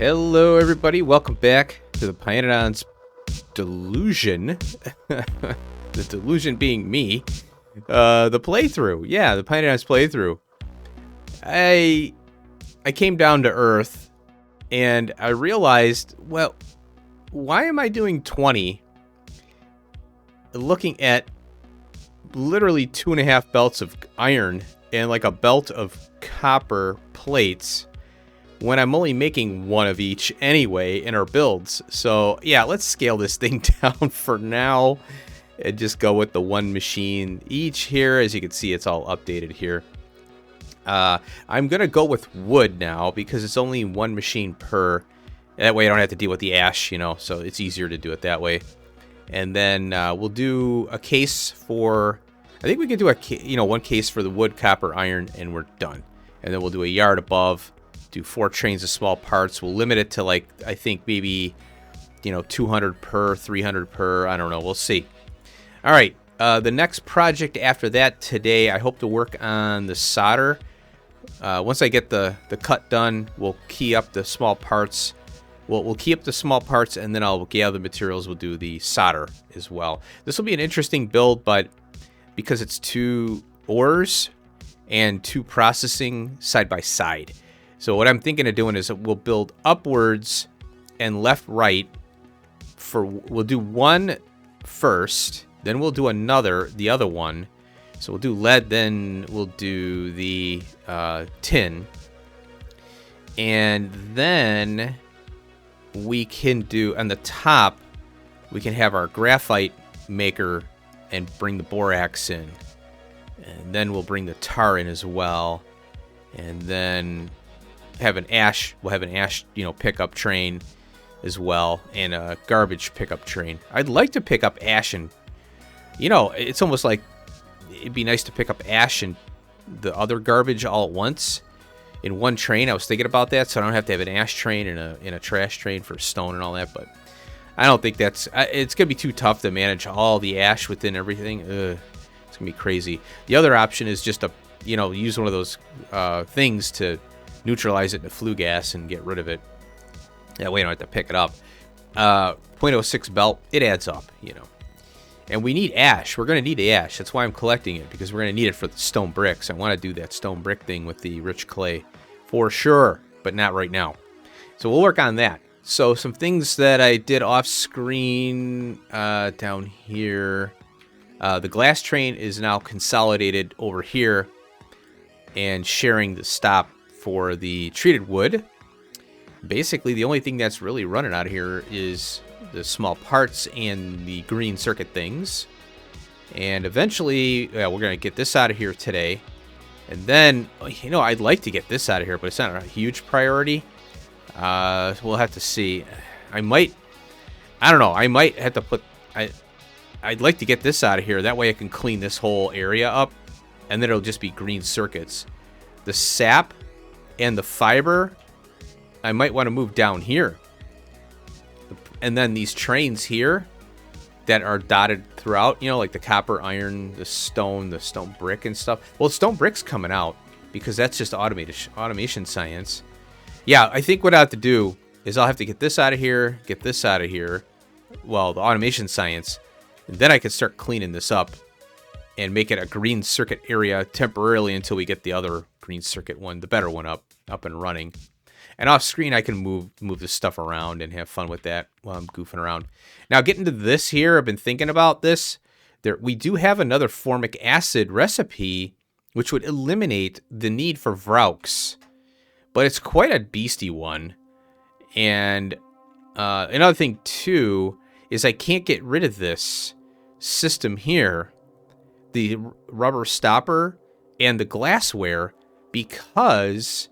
Hello, everybody. Welcome back to the pYanodons delusion. The delusion being me. The playthrough. Yeah, the pYanodons playthrough. I came down to Earth, and I realized, well, why am I doing 20? Looking at literally 2.5 belts of iron and like a belt of copper plates, when I'm only making one of each anyway in our builds. So yeah, let's scale this thing down for now and just go with the one machine each here. As you can see, it's all updated here. I'm gonna go with wood now because it's only one machine per. That way I don't have to deal with the ash, you know, so it's easier to do it that way. And then we'll do a case for, I think we can do one case for the wood, copper, iron, and we're done. And then we'll do a yard above. Do 4 trains of small parts. We'll limit it to, like, I think maybe, 200 per, 300 per. I don't know. We'll see. All right. The next project after that today, I hope to work on the solder. Once I get the cut done, we'll key up the small parts. We'll key up the small parts, and then I'll gather the materials. We'll do the solder as well. This will be an interesting build, but because it's 2 ores and 2 processing side by side. So what I'm thinking of doing is we'll build upwards and left, right. We'll do one first, then we'll do the other one. So we'll do lead, then we'll do the tin. And then we can do, on the top, we can have our graphite maker and bring the borax in. And then we'll bring the tar in as well. And then we'll have an ash, pickup train as well, and a garbage pickup train. I'd like to pick up ash and, it's almost like it'd be nice to pick up ash and the other garbage all at once in one train. I was thinking about that, so I don't have to have an ash train and a trash train for stone and all that, but I don't think it's going to be too tough to manage all the ash within everything. It's going to be crazy. The other option is just to, use one of those things to neutralize it into flue gas and get rid of it. That way I don't have to pick it up. 0.06 belt, it adds up, And we need ash. We're going to need the ash. That's why I'm collecting it, because we're going to need it for the stone bricks. I want to do that stone brick thing with the rich clay for sure, but not right now. So we'll work on that. So some things that I did off screen down here. The glass train is now consolidated over here and sharing the stop for the treated wood. Basically, the only thing that's really running out of here is the small parts and the green circuit things. And eventually, we're going to get this out of here today. And then, I'd like to get this out of here, but it's not a huge priority. We'll have to see. I might have to put, I'd like to get this out of here. That way I can clean this whole area up. And then it'll just be green circuits. The sap and the fiber, I might want to move down here. And then these trains here that are dotted throughout, like the copper, iron, the stone brick and stuff. Well, stone brick's coming out because that's just automation science. Yeah, I think what I have to do is I'll have to get this out of here, get this out of here. Well, the automation science. And then I can start cleaning this up and make it a green circuit area temporarily until we get the other green circuit one, the better one up and running. And off screen, I can move this stuff around and have fun with that while I'm goofing around. Now, getting to this here, I've been thinking about this. We do have another formic acid recipe, which would eliminate the need for Vraux. But it's quite a beastie one. And another thing, too, is I can't get rid of this system here, the rubber stopper and the glassware, because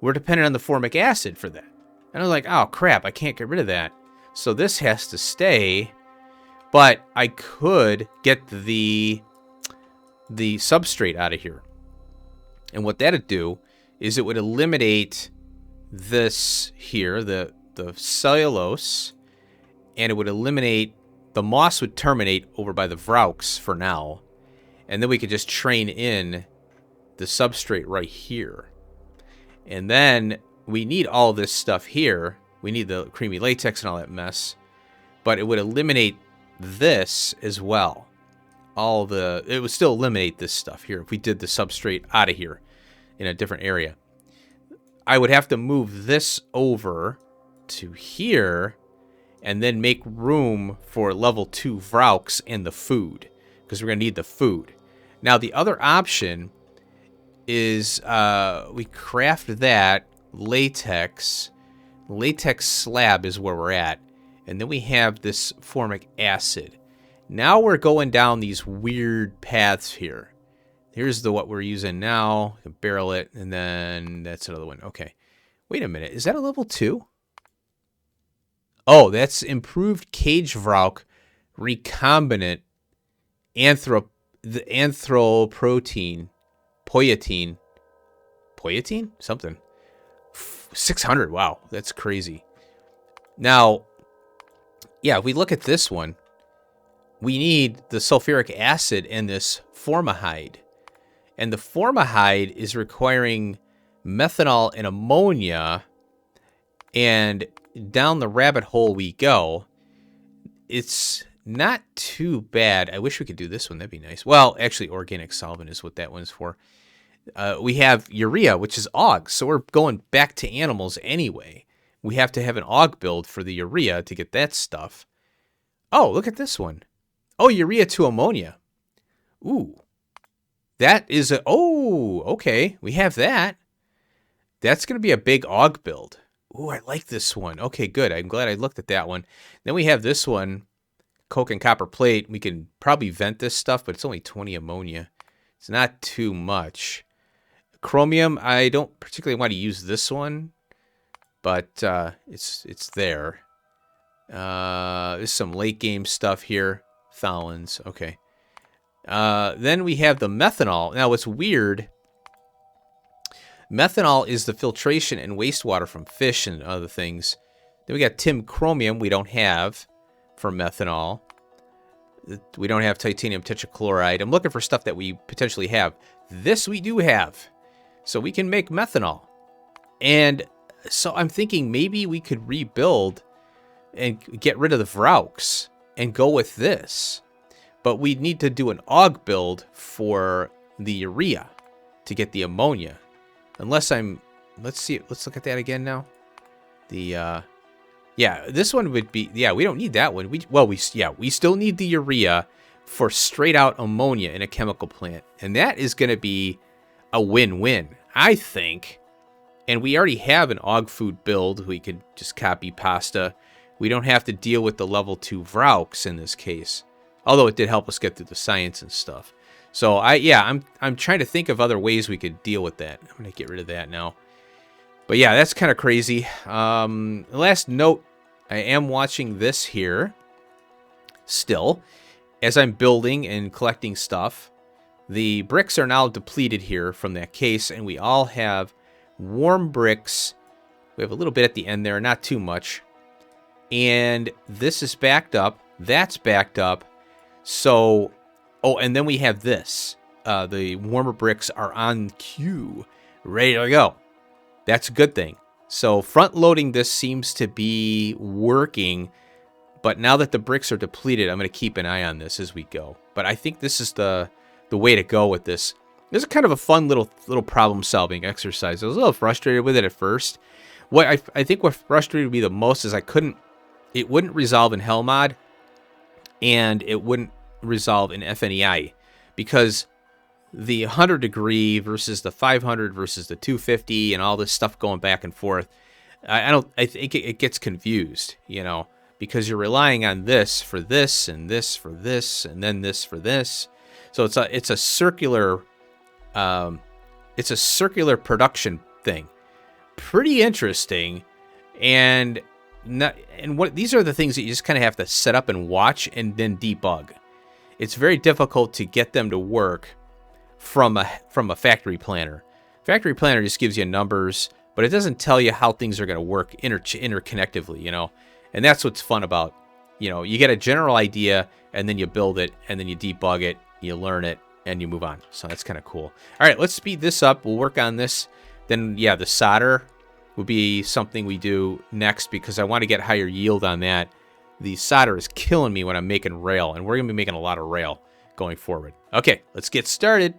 we're dependent on the formic acid for that. And I was like, oh, crap, I can't get rid of that. So this has to stay. But I could get the substrate out of here. And what that would do is it would eliminate this here, the cellulose, and it would eliminate, the moss would terminate over by the Vraux for now. And then we could just train in the substrate right here. And then we need all this stuff here. We need the creamy latex and all that mess. But it would eliminate this as well. It would still eliminate this stuff here if we did the substrate out of here in a different area. I would have to move this over to here and then make room for level 2 Vrauks and the food, because we're going to need the food. Now, the other option is we craft that latex. Latex slab is where we're at. And then we have this formic acid. Now we're going down these weird paths here. Here's what we're using now. You can barrel it, and then that's another one. Okay. Wait a minute. Is that a level 2? Oh, that's improved cage Vrauk recombinant the anthroprotein. Poiatine? Something. 600. Wow, that's crazy. Now, yeah, if we look at this one, we need the sulfuric acid and this formaldehyde. And the formaldehyde is requiring methanol and ammonia, and down the rabbit hole we go. It's not too bad. I wish we could do this one. That'd be nice. Well, actually, organic solvent is what that one's for. We have urea, which is OG, so we're going back to animals anyway. We have to have an OG build for the urea to get that stuff. Oh, look at this one. Oh, urea to ammonia. Ooh. That is a... Oh, okay. We have that. That's going to be a big AUG build. Ooh, I like this one. Okay, good. I'm glad I looked at that one. Then we have this one, coke and copper plate. We can probably vent this stuff, but it's only 20 ammonia. It's not too much. Chromium, I don't particularly want to use this one, but it's there. There's some late game stuff here. Tholins, okay. Then we have the methanol. Now, what's weird, methanol is the filtration and wastewater from fish and other things. Then we got tin chromium we don't have for methanol. We don't have titanium tetrachloride. I'm looking for stuff that we potentially have. This we do have. So we can make methanol. And so I'm thinking maybe we could rebuild and get rid of the Vrauks and go with this. But we need to do an AUG build for the urea to get the ammonia. Unless I'm... Let's see. Let's look at that again now. The... Yeah, this one would be... Yeah, we don't need that one. We still need the urea for straight-out ammonia in a chemical plant. And that is going to be a win-win, I think. And we already have an AUG food build. We could just copy pasta. We don't have to deal with the level 2 Vrauks in this case. Although it did help us get through the science and stuff. So, I'm trying to think of other ways we could deal with that. I'm going to get rid of that now. But yeah, that's kind of crazy. Last note, I am watching this here still as I'm building and collecting stuff. The bricks are now depleted here from that case, and we all have warm bricks. We have a little bit at the end there, not too much. And this is backed up. That's backed up. So, oh, and then we have this. The warmer bricks are on queue, ready to go. That's a good thing. So front loading this seems to be working, but now that the bricks are depleted, I'm going to keep an eye on this as we go. But I think this is the way to go with this. This is kind of a fun little problem-solving exercise. I was a little frustrated with it at first. What I think what frustrated me the most is it wouldn't resolve in Hell mod, and it wouldn't resolve in FNEI, because the 100 degree versus the 500 versus the 250 and all this stuff going back and forth, I think it gets confused, you know, because you're relying on this for this and this for this and then this for this. So it's a circular production thing. Pretty interesting. And these are the things that you just kind of have to set up and watch and then debug. It's very difficult to get them to work from a factory planner. Factory planner just gives you numbers, but it doesn't tell you how things are going to work interconnectively, you know. And that's what's fun about, you know, you get a general idea and then you build it and then you debug it, you learn it, and you move on. So that's kind of cool. All right, let's speed this up. We'll work on this. Then, yeah, the solder. would be something we do next because I want to get higher yield on that. The solder is killing me when I'm making rail, and we're going to be making a lot of rail going forward. Okay, let's get started.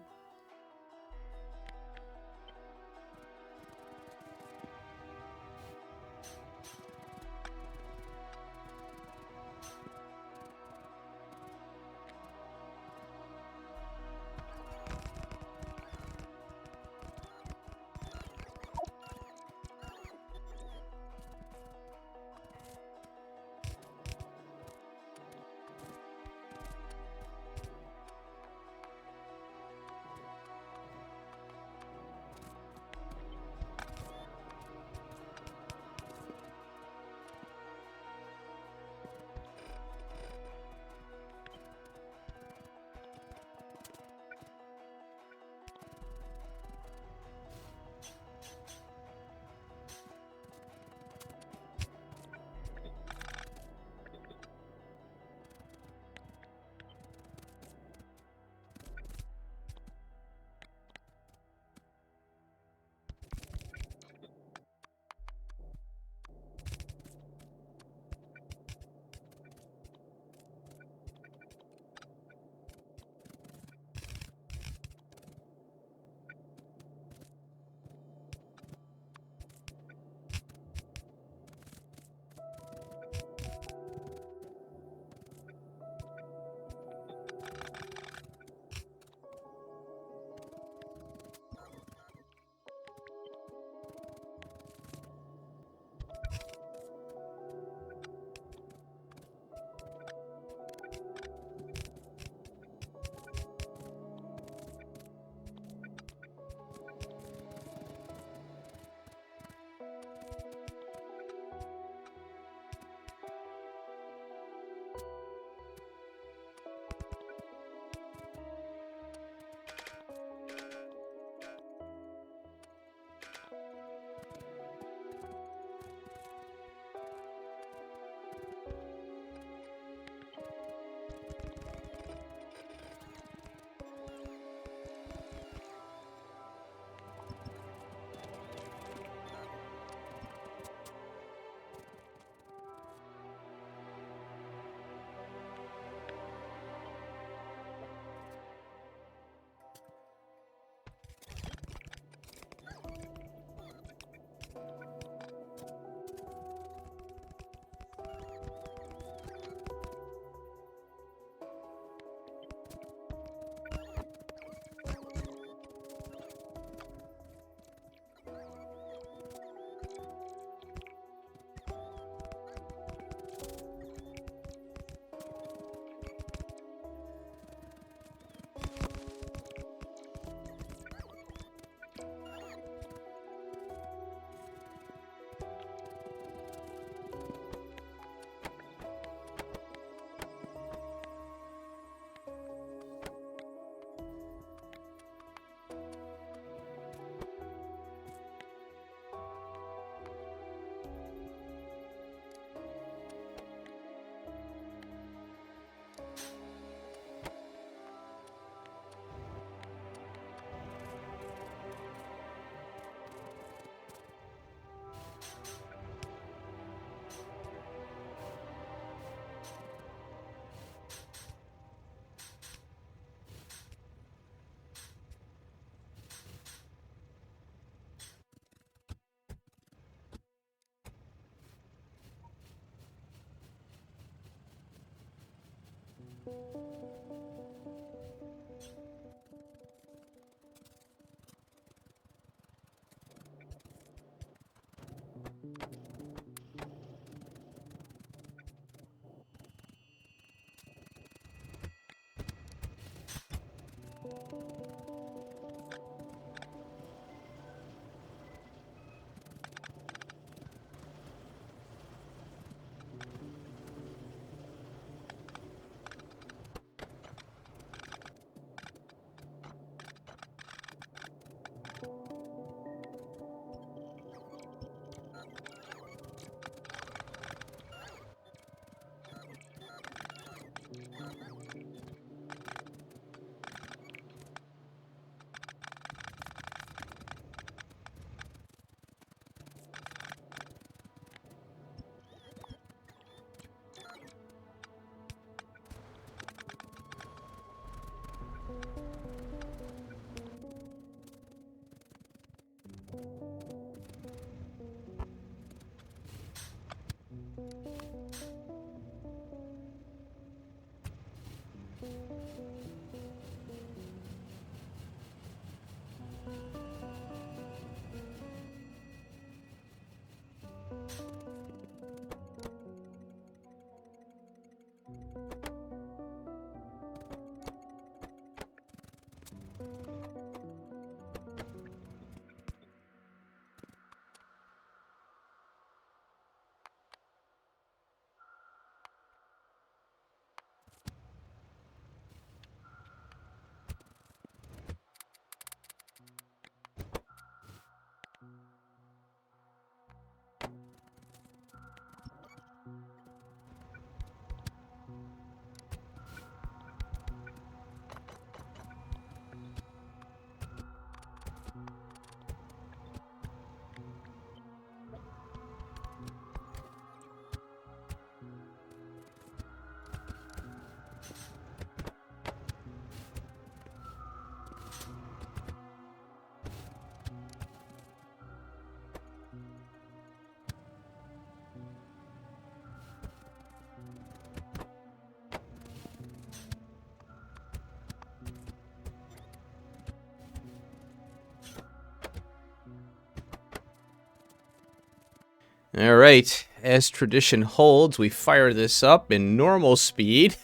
All right, as tradition holds, we fire this up in normal speed.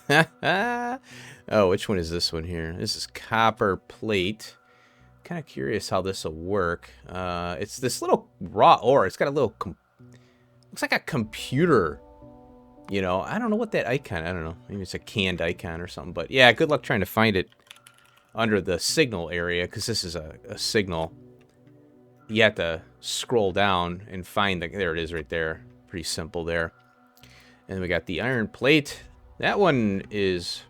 Oh, which one is this one here? This is copper plate. Kind of curious how this will work. It's this little raw ore. It's got a little, looks like a computer. You know, I don't know what that icon, I don't know. Maybe it's a canned icon or something. But yeah, good luck trying to find it under the signal area, because this is a signal. You have to scroll down and find the, there it is right there. Pretty simple there. And we got the iron plate. That one is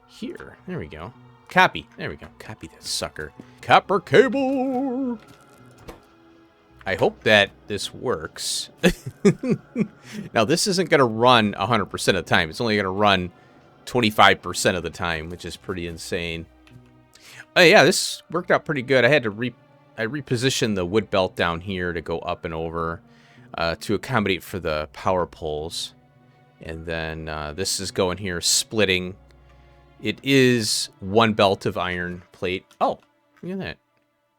here. There we go. Copy. There we go. Copy that sucker. Copper cable. I hope that this works. Now, this isn't going to run 100% of the time. It's only going to run 25% of the time, which is pretty insane. Oh, yeah, this worked out pretty good. I had to I repositioned the wood belt down here to go up and over to accommodate for the power poles. And then this is going here, splitting. It is one belt of iron plate. Oh, look at that.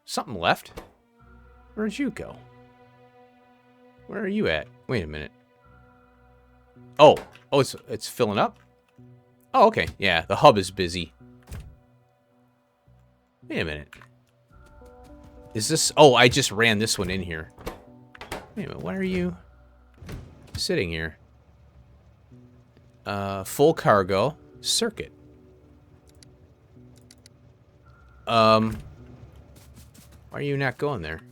Something left. Where'd you go? Where are you at? Wait a minute. Oh, it's filling up? Oh, okay. Yeah, the hub is busy. Wait a minute. Is this... Oh, I just ran this one in here. Wait a minute, why are you sitting here? Full cargo. Circuit. Why are you not going there?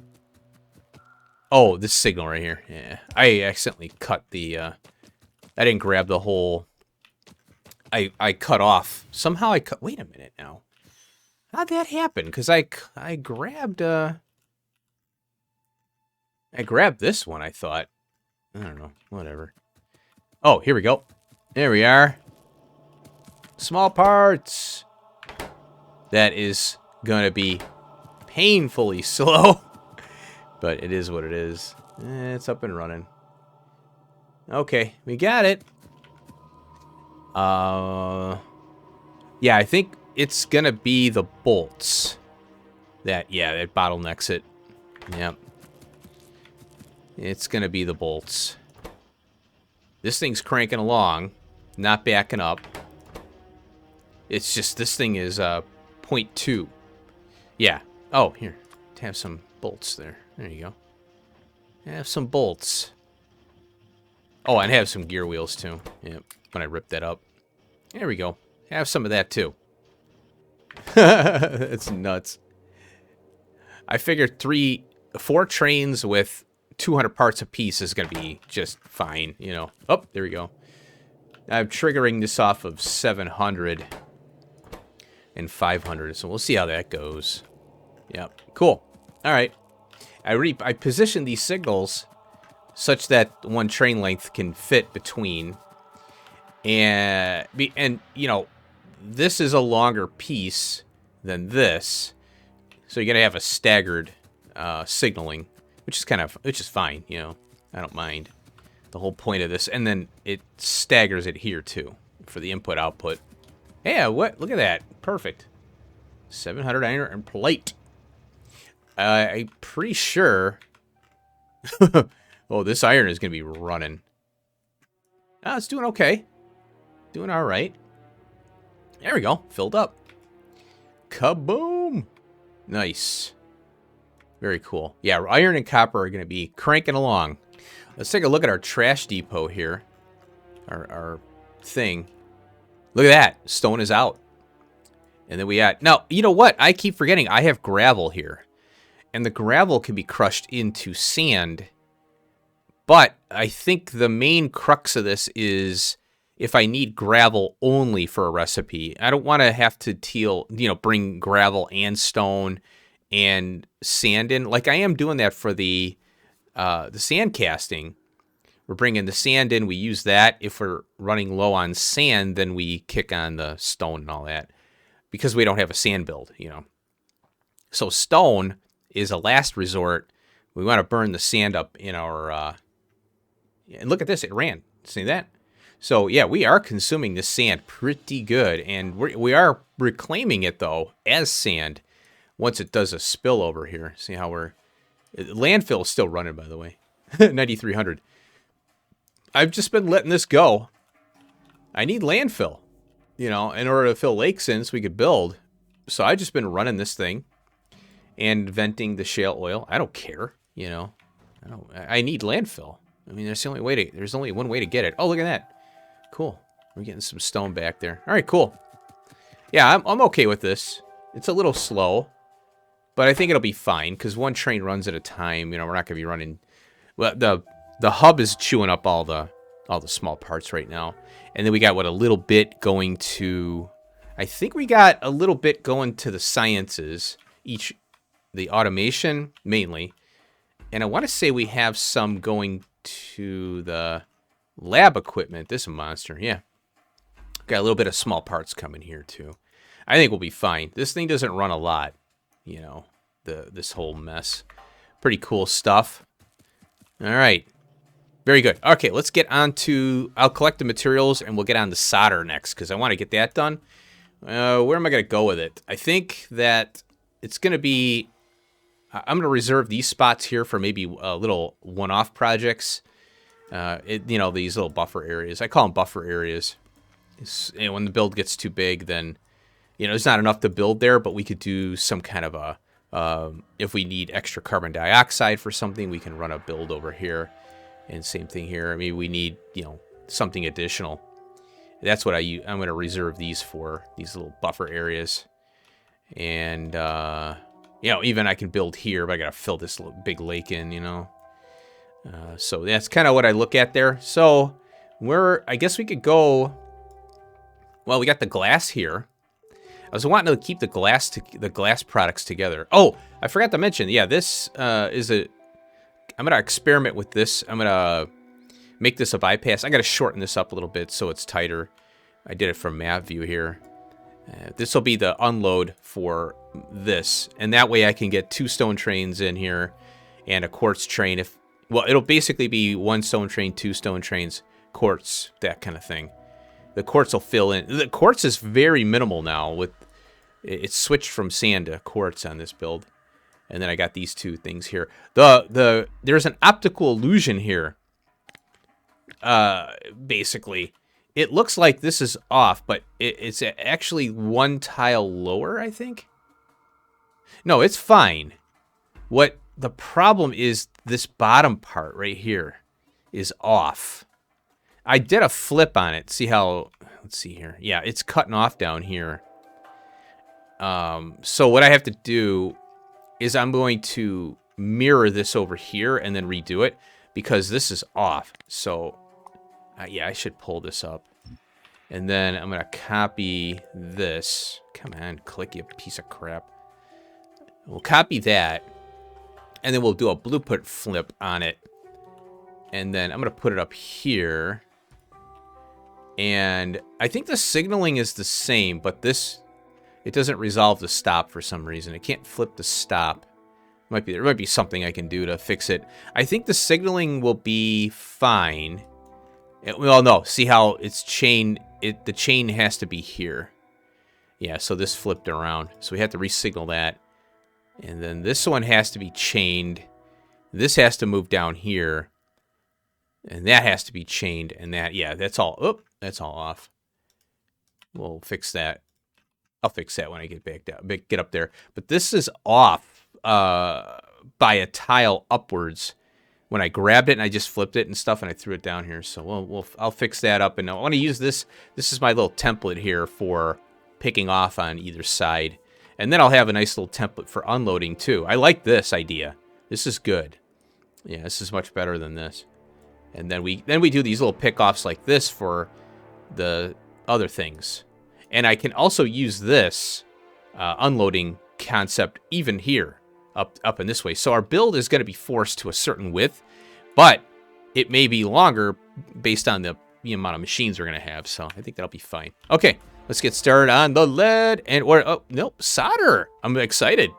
Oh, this signal right here. Yeah. I accidentally cut the... I didn't grab the whole... I cut off. Somehow I cut... Wait a minute now. How'd that happen? Because I grabbed... I grabbed this one, I thought. I don't know. Whatever. Oh, here we go. There we are. Small parts. That is going to be painfully slow. But it is what it is. It's up and running. Okay, we got it. Yeah, I think it's going to be the bolts. That bottlenecks it. Yep. It's going to be the bolts. This thing's cranking along, not backing up. It's just this thing is 0.2. Yeah. Oh, here. Have some bolts there. There you go. Have some bolts. Oh, and have some gear wheels too. Yep. When I rip that up. There we go. Have some of that too. It's nuts. I figured 4 trains with 200 parts apiece is going to be just fine, you know. Oh, there we go. I'm triggering this off of 700 and 500, so we'll see how that goes. Yep, cool. All right. I positioned these signals such that one train length can fit between. And you know, this is a longer piece than this, so you're gonna have a staggered signaling, which is fine. You know, I don't mind. The whole point of this, and then it staggers it here too for the input output. Yeah, what? Look at that, perfect. 700 iron plate. I'm pretty sure. Oh, this iron is gonna be running. Oh, it's doing okay. Doing all right. There we go. Filled up. Kaboom! Nice. Very cool. Yeah, iron and copper are going to be cranking along. Let's take a look at our trash depot here. Our thing. Look at that. Stone is out. And then we add... Now, you know what? I keep forgetting. I have gravel here. And the gravel can be crushed into sand. But I think the main crux of this is... if I need gravel only for a recipe, I don't want to have to bring gravel and stone and sand in. Like I am doing that for the sand casting. We're bringing the sand in. We use that. If we're running low on sand, then we kick on the stone and all that because we don't have a sand build, you know. So stone is a last resort. We want to burn the sand up in our, and look at this. It ran. See that? So, yeah, we are consuming the sand pretty good, and we are reclaiming it, though, as sand once it does a spill over here. See how landfill is still running, by the way, 9,300. I've just been letting this go. I need landfill, you know, in order to fill lakes in so we could build. So I've just been running this thing and venting the shale oil. I don't care, you know. I need landfill. I mean, there's only one way to get it. Oh, look at that. Cool. We're getting some stone back there. All right, cool. Yeah, I'm okay with this. It's a little slow, but I think it'll be fine because one train runs at a time. You know, we're not going to be running. Well, the hub is chewing up all the small parts right now, and then we got a little bit going to. I think we got a little bit going to the sciences, the automation mainly, and I want to say we have some going to the lab equipment. This is a monster, yeah. Got a little bit of small parts coming here too. I think we'll be fine. This thing doesn't run a lot, you know. This whole mess. Pretty cool stuff. All right. Very good. Okay, let's get on to... I'll collect the materials, and we'll get on to solder next, because I want to get that done. Where am I going to go with it? I think that it's going to be... I'm going to reserve these spots here for maybe little one-off projects. You know, these little buffer areas. I call them buffer areas. And when the build gets too big, then, you know, there's not enough to build there, but we could do some kind of a... if we need extra carbon dioxide for something, we can run a build over here. And same thing here. I mean, we need, you know, something additional. That's what I'm going to reserve these for, these little buffer areas. And, you know, even I can build here, but I got to fill this little big lake in, you know. So that's kind of what I look at there. So I guess we could go... Well, we got the glass here. I was wanting to keep the glass products together. Oh, I forgot to mention. Yeah, this is a... I'm going to experiment with this. I'm going to make this a bypass. I got to shorten this up a little bit so it's tighter. I did it from map view here. This will be the unload for this. And that way I can get 2 stone trains in here and a quartz train. Well, it'll basically be 1 stone train, 2 stone trains, quartz, that kind of thing. The quartz will fill in. The quartz is very minimal now. It's switched from sand to quartz on this build. And then I got these 2 things here. There's an optical illusion here. Basically, it looks like this is off, but it's actually 1 tile lower, I think. No, it's fine. What the problem is, this bottom part right here is off. I did a flip on it. See how... Let's see here. Yeah, it's cutting off down here. So what I have to do is I'm going to mirror this over here and then redo it because this is off. So, yeah, I should pull this up. And then I'm going to copy this. Come on, click, you piece of crap. We'll copy that. And then we'll do a blueprint flip on it. And then I'm going to put it up here. And I think the signaling is the same, but this... It doesn't resolve the stop for some reason. It can't flip the stop. There might be something I can do to fix it. I think the signaling will be fine. Well, no. See how it's chained? The chain has to be here. Yeah, so this flipped around. So we have to resignal that. And then this one has to be chained. This has to move down here. And that has to be chained. And that, yeah, that's all. Oop, that's all off. We'll fix that. I'll fix that when I get back down, get up there. But this is off by a tile upwards. When I grabbed it and I just flipped it and stuff, and I threw it down here. So I'll fix that up, and I want to use this. This is my little template here for picking off on either side, and then I'll have a nice little template for unloading too. I like this idea. This is good. Yeah, this is much better than this. And then we do these little pickoffs like this for the other things. And I can also use this unloading concept even here, up in this way. So our build is going to be forced to a certain width, but it may be longer based on the amount of machines we're going to have. So I think that'll be fine. Okay, let's get started on the lead oh, nope, solder. I'm excited.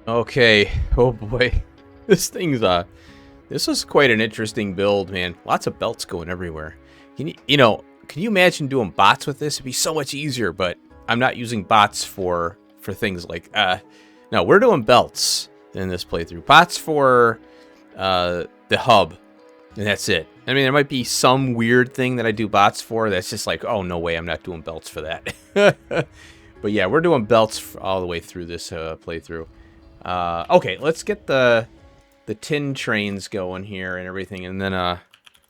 Okay. Oh boy. This thing's this is quite an interesting build, man. Lots of belts going everywhere. Can you imagine doing bots with this? It'd be so much easier, but I'm not using bots for things like no, we're doing belts in this playthrough. Bots for the hub, and that's it. I mean, there might be some weird thing that I do bots for that's just like, oh, no way, I'm not doing belts for that. But yeah, we're doing belts all the way through this playthrough. Okay, let's get the tin trains going here and everything, and then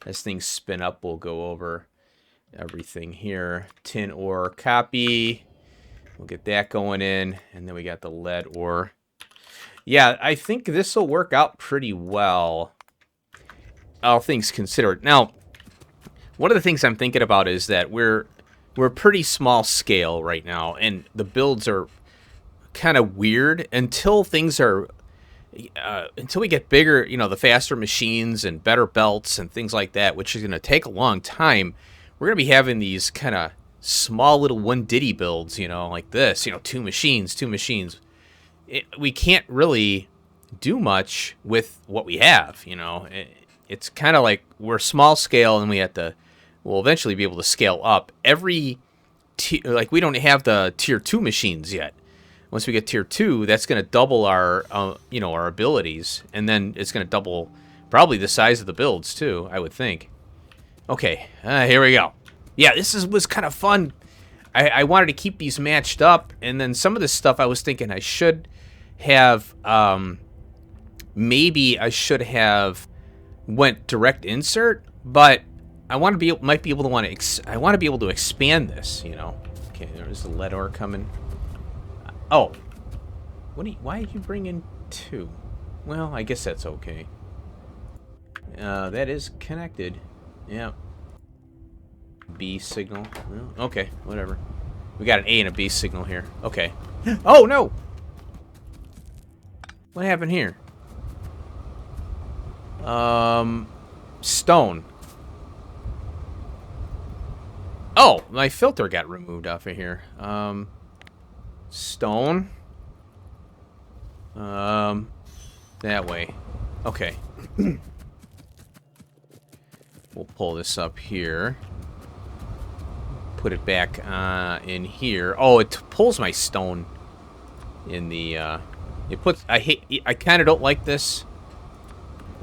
as things spin up, we'll go over everything here. Tin ore copy. We'll get that going in, and then we got the lead ore. Yeah, I think this will work out pretty well, all things considered. Now, one of the things I'm thinking about is that we're pretty small scale right now, and the builds are kind of weird until things are until we get bigger, the faster machines and better belts and things like that, which is going to take a long time. We're going to be having these kind of small little one ditty builds, like this, two machines. We can't really do much with what we have, It's kind of like we're small scale, and we'll eventually be able to scale up. We don't have the tier 2 machines yet. Once we get tier 2, that's going to double our our abilities, and then it's going to double probably the size of the builds too, I would think. Okay, here we go. Yeah, this was kind of fun. I wanted to keep these matched up, and then some of this stuff I was thinking I should have, maybe I should have went direct insert, but I want to be able to expand this, Okay, there's the lead ore coming. Oh, why did you bring in 2? Well, I guess that's okay. That is connected. Yeah. B signal. Well, okay, whatever. We got an A and a B signal here. Okay. Oh, no! What happened here? Stone. Oh, my filter got removed off of here. Stone. That way. Okay. We'll pull this up here. Put it back in here. Oh, it pulls my stone in the I kind of don't like this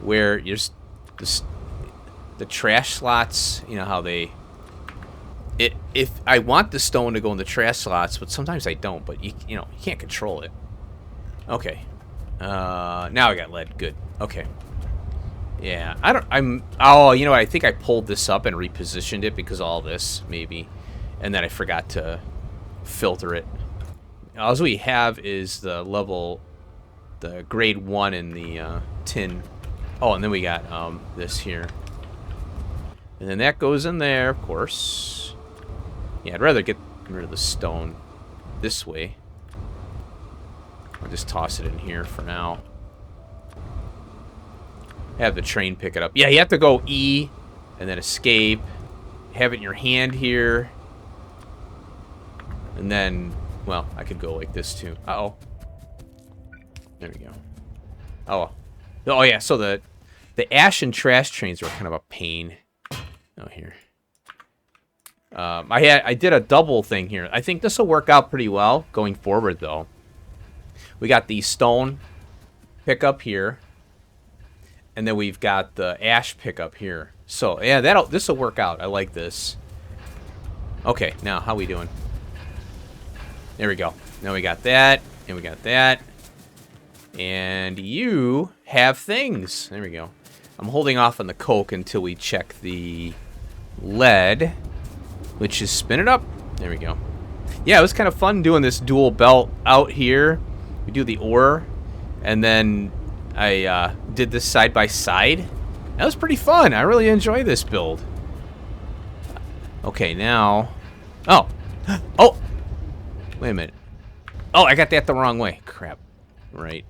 where you're just the trash slots, how they if I want the stone to go in the trash slots, but sometimes I don't, but you can't control it. Okay. Now I got lead. Good. Okay. Yeah, I think I pulled this up and repositioned it because of all this, maybe. And then I forgot to filter it. All we have is the grade 1 in the tin. Oh, and then we got this here. And then that goes in there, of course. Yeah, I'd rather get rid of the stone this way. I'll just toss it in here for now. Have the train pick it up. Yeah, you have to go E and then escape. Have it in your hand here. And then, well, I could go like this too. Uh-oh. There we go. Oh yeah, so the ash and trash trains were kind of a pain. Oh, here. I did a double thing here. I think this will work out pretty well going forward, though. We got the stone pickup here. And then we've got the ash pickup here. So, yeah, this will work out. I like this. Okay, now, how we doing? There we go. Now we got that, and we got that. And you have things. There we go. I'm holding off on the coke until we check the lead, which is spin it up. There we go. Yeah, it was kind of fun doing this dual belt out here. We do the ore, and then I did this side by side. That was pretty fun. I really enjoy this build. Okay, now... Oh! Oh! Wait a minute. Oh, I got that the wrong way. Crap. Right.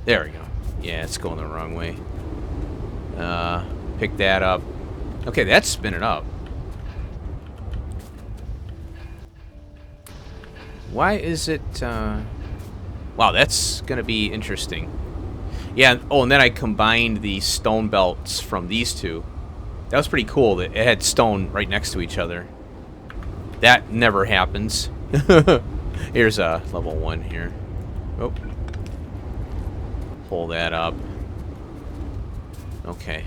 There we go. Yeah, it's going the wrong way. Pick that up. Okay, that's spinning up. Why is it, Wow, that's going to be interesting. Yeah, oh, and then I combined the stone belts from these two. That was pretty cool that it had stone right next to each other. That never happens. Here's a level 1 here. Oh. Pull that up. Okay.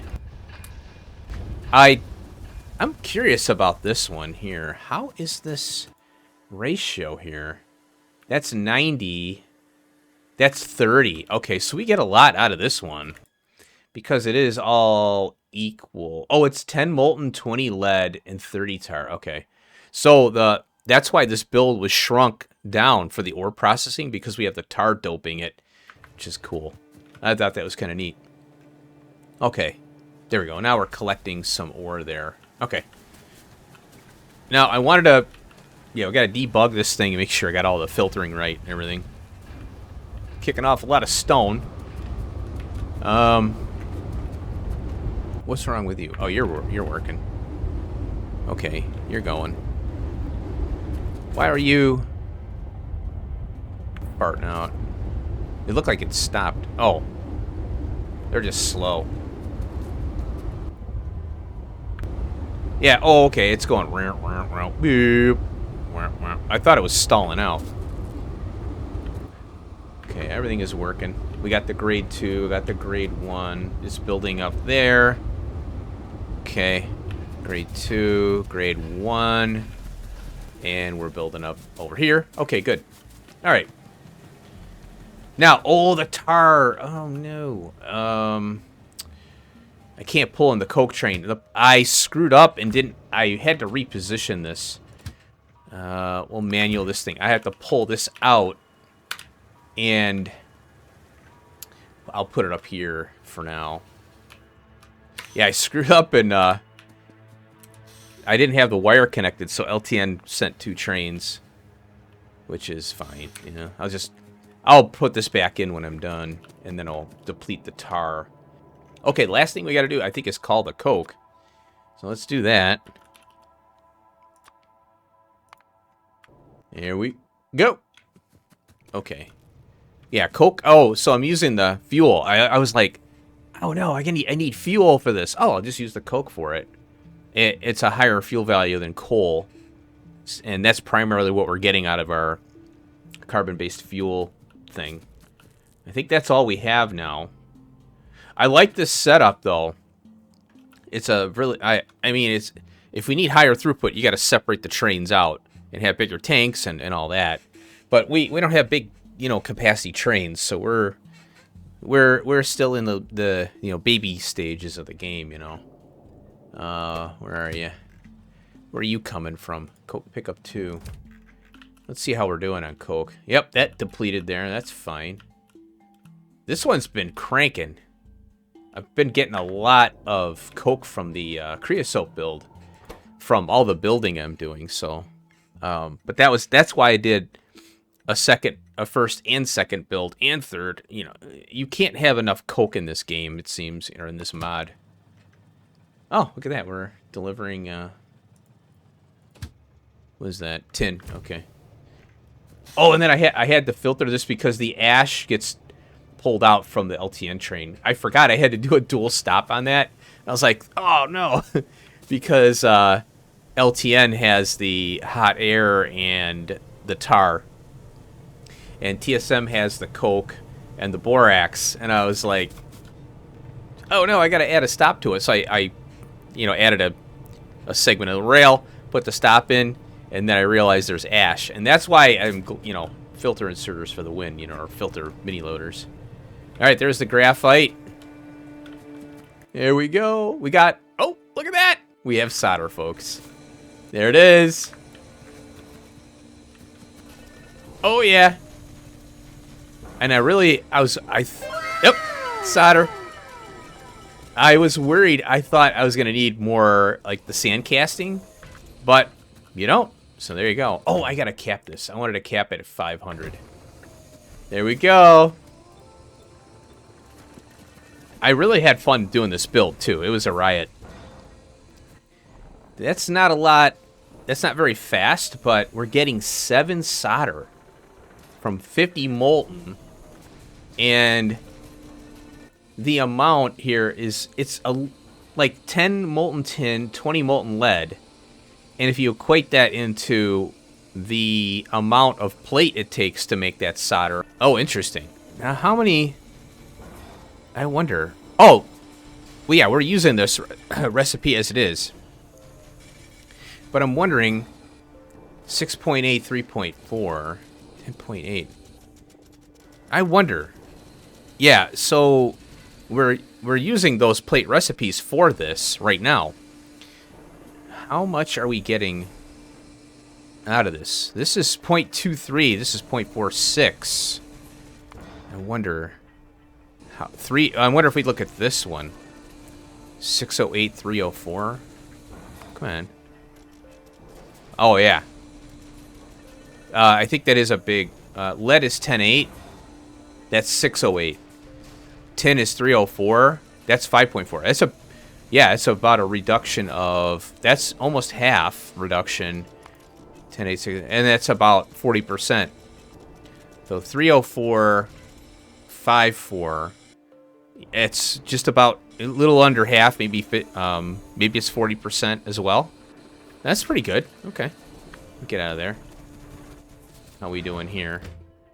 I'm curious about this one here. How is this ratio here? That's 90. That's 30. Okay, so we get a lot out of this one. Because it is all equal. Oh, it's 10 molten, 20 lead, and 30 tar. Okay. So that's why this build was shrunk down for the ore processing, because we have the tar doping it, which is cool. I thought that was kind of neat. Okay. There we go. Now we're collecting some ore there. Okay. Now, I wanted to... Yeah, we got to debug this thing and make sure I got all the filtering right and everything. Kicking off a lot of stone. What's wrong with you? Oh, you're working. Okay, you're going. Why are you farting out? It looked like it stopped. Oh. They're just slow. Yeah, oh, okay, it's going. I thought it was stalling out. Okay, everything is working. We got the grade 2, got the grade 1. It's building up there. Okay, grade 2, grade 1. And we're building up over here. Okay, good. All right. Now, oh, the tar. Oh, no. I can't pull in the coke train. I screwed up and didn't... I had to reposition this. We'll manual this thing. I have to pull this out. And I'll put it up here for now. Yeah, I screwed up and I didn't have the wire connected, so LTN sent 2 trains, which is fine. You know, I'll put this back in when I'm done, and then I'll deplete the tar. Okay, last thing we got to do, I think, is call the coke. So let's do that. Here we go. Okay. Yeah, coke. Oh, so I'm using the fuel. I was like, oh no, I need fuel for this. Oh, I'll just use the coke for it. It's a higher fuel value than coal, and that's primarily what we're getting out of our carbon-based fuel thing. I think that's all we have now. I like this setup though. It's a really I mean it's if we need higher throughput, you got to separate the trains out and have bigger tanks and all that. But we don't have big, you know, capacity trains, so we're still in the you know, baby stages of the game, you know. Where are you? Where are you coming from? Coke pickup 2. Let's see how we're doing on coke. Yep, that depleted there. That's fine. This one's been cranking. I've been getting a lot of coke from the creosote build, from all the building I'm doing. So, but that's why I did a first and second build and third. You know, you can't have enough coke in this game, it seems, or in this mod. Oh, look at that. We're delivering, what is that? Tin. Okay. Oh, and then I had to filter this because the ash gets pulled out from the LTN train. I forgot I had to do a dual stop on that. I was like, oh, no. Because LTN has the hot air and the tar. And TSM has the coke and the borax. And I was like, oh, no, I got to add a stop to it. So I you know, added a segment of the rail, put the stop in, and then I realized there's ash. And that's why I'm, you know, filter inserters for the win, you know, or filter mini loaders. All right, there's the graphite. There we go. We got, oh, look at that. We have solder, folks. There it is. Oh, yeah. And yep, solder. I was worried. I thought I was going to need more, like, the sand casting, but you don't. So there you go. Oh, I got to cap this. I wanted to cap it at 500. There we go. I really had fun doing this build, too. It was a riot. That's not a lot. That's not very fast, but we're getting 7 solder from 50 molten, and the amount here is like 10 molten tin, 20 molten lead, and if you equate that into the amount of plate it takes to make that solder. Oh, interesting. Now, how many? I wonder. Oh, well, yeah, we're using this recipe as it is, but I'm wondering. 6.8, 3.4, 10.8. I wonder. Yeah, so we're using those plate recipes for this right now. How much are we getting out of this? This is 0.23. This is 0.46. I wonder how I wonder if we look at this one. 608, 304. Come on. Oh yeah. I think that is a big... lead is 10.8. That's 608. Tin is 304. That's 5.4. That's a... Yeah, it's about a reduction of... That's almost half reduction. 10.8, 6, and that's about 40%. So 304, 54. It's just about a little under half. Maybe it's 40% as well. That's pretty good. Okay. Get out of there. How we doing here?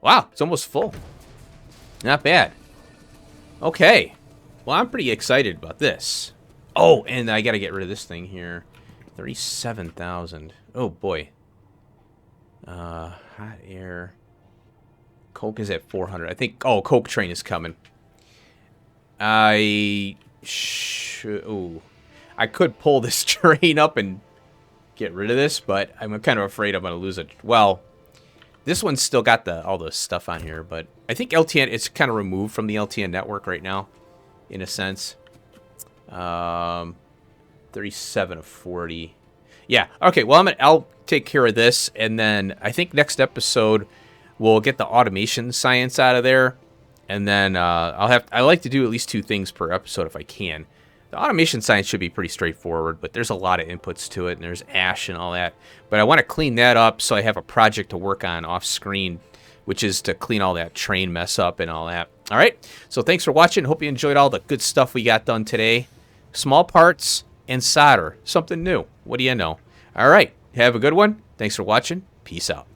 Wow, it's almost full. Not bad. Okay. Well, I'm pretty excited about this. Oh, and I got to get rid of this thing here. 37,000. Oh, boy. Hot air. Coke is at 400. I think... Oh, Coke train is coming. I could pull this train up and get rid of this, but I'm kind of afraid I'm going to lose it. Well... This one's still got all the stuff on here, but I think LTN, it's kind of removed from the LTN network right now, in a sense. 37 of 40. Yeah, okay, well, I'll take care of this, and then I think next episode we'll get the automation science out of there, and then I like to do at least 2 things per episode if I can. The automation science should be pretty straightforward, but there's a lot of inputs to it, and there's ash and all that. But I want to clean that up so I have a project to work on off screen, which is to clean all that train mess up and all that. All right, so thanks for watching. Hope you enjoyed all the good stuff we got done today. Small parts and solder, something new. What do you know? All right, have a good one. Thanks for watching. Peace out.